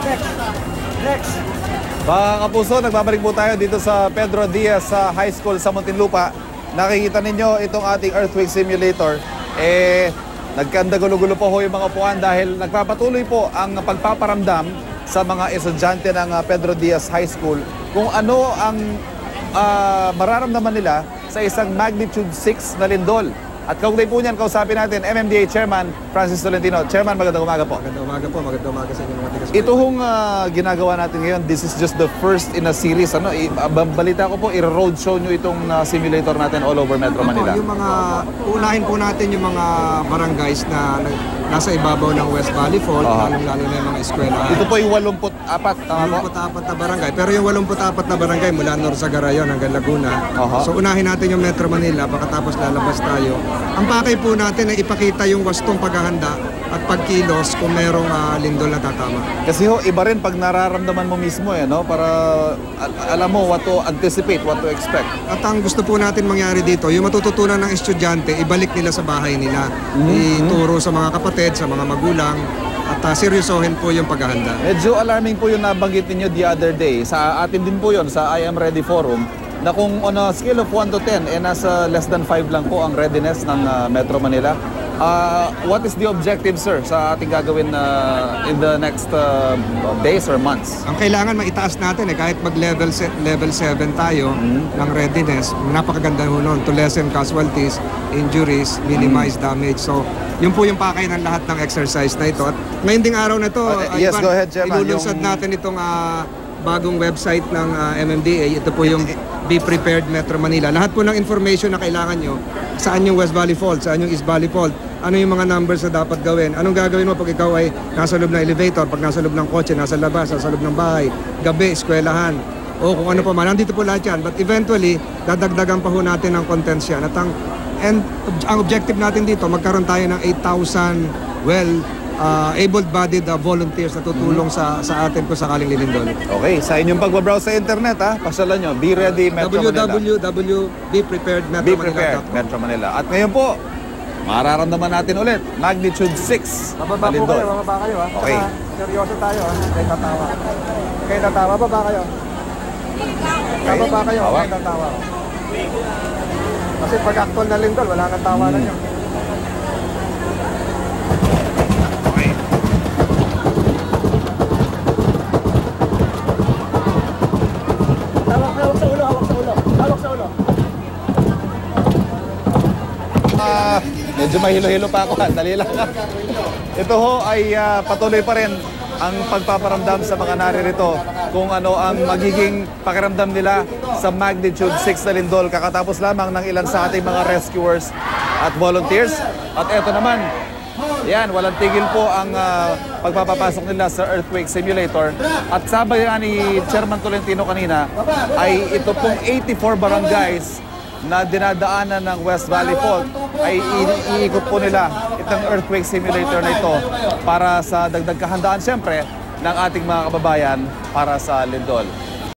Next. Mga kapuso, nagbabalik po tayo dito sa Pedro Diaz High School sa Muntinlupa. Nakikita ninyo itong ating earthquake simulator. Nagkandagulo-gulo po yung mga upuan dahil nagpapatuloy po ang pagpaparamdam sa mga estudyante ng Pedro Diaz High School kung ano ang mararamdaman nila sa isang magnitude 6 na lindol. At kaugnay po niyan, kausapin natin MMDA Chairman Francis Tolentino. Chairman, magandang umaga po. Magandang umaga po, magandang umaga sa inyo mga tigas. Ito hong ginagawa natin ngayon, this is just the first in a series. Balita ko po, i-roadshow nyo itong simulator natin all over Metro Manila. Yung mga, unahin po natin yung mga barangays na nasa ibabaw ng West Valley Fault, lalong-lalo na yung mga eskwela. Ito po yung 84, tama po? 84 na barangay. Pero yung 84 na barangay mula Norzagarayon hanggang Laguna. So unahin natin yung Metro Manila, pagkatapos lalabas tayo. Ang pakay po natin ay ipakita yung wastong paghahanda at pagkilos kung merong lindol na tatama. Kasi iba rin pag nararamdaman mo mismo para alam mo what to anticipate, what to expect. At ang gusto po natin mangyari dito, yung matututunan ng estudyante, ibalik nila sa bahay nila. Ituro sa mga kapatid, sa mga magulang, at seryosohin po yung paghahanda. Medyo alarming po yung nabanggit ninyo the other day. Sa atin din po yun, sa I Am Ready Forum, na kung on a scale of 1 to 10, nasa less than 5 lang po ang readiness ng Metro Manila. What is the objective, sir, sa ating gagawin in the next days or months? Ang kailangan maitaas natin kahit mag-level 7 tayo ng readiness, napakaganda ho nun to lessen casualties, injuries, minimize damage. So, yun po yung pakay ng lahat ng exercise na ito. At ngayon ding araw na ito, yes, go ahead, Chairman. Ilulunsad natin itong bagong website ng MMDA. Ito po yung Be Prepared Metro Manila. Lahat po ng information na kailangan nyo, saan yung West Valley Fault, saan yung East Valley Fault, ano yung mga numbers na dapat gawin, anong gagawin mo pag ikaw ay nasa loob ng elevator, pag nasa loob ng kotse, nasa labas, nasa loob ng bahay, gabi, eskwelahan, o kung ano pa man. Nandito po lahat yan. But eventually, dadagdagan pa ho natin ng contents yan. At ang objective natin dito, magkaroon tayo ng 8,000 able-bodied volunteers na tutulong sa atin kung sakaling lilindol. Okay, sa inyong pagbabrowse sa internet, pasyalan nyo, Be Ready Metro Manila. www.bepreparedmetromanila.com. Metro Manila. At ngayon po, mararamdaman natin ulit, magnitude 6 Bababa po kayo, bababa kayo. Okay. Saka, seryoso tayo. Kayo tatawa. Kayo tatawa, bababa kayo. Bababa kayo, kayo tatawa. Kasi pag actual na lindol, wala nang tawanan nyo. Medyo mahilo-hilo pa ako. Dali lang. Ito ay patuloy pa rin ang pagpaparamdam sa mga naririto kung ano ang magiging pakiramdam nila sa magnitude 6 na lindol. Kakatapos lamang ng ilan sa ating mga rescuers at volunteers. At eto naman, yan, walang tigil po ang pagpapapasok nila sa earthquake simulator. At sabi ni Chairman Tolentino kanina, ay ito pong 84 barangays na dinadaanan ng West Valley Fault ay iikot po nila itong earthquake simulator na ito para sa dagdag kahandaan siyempre ng ating mga kababayan para sa lindol.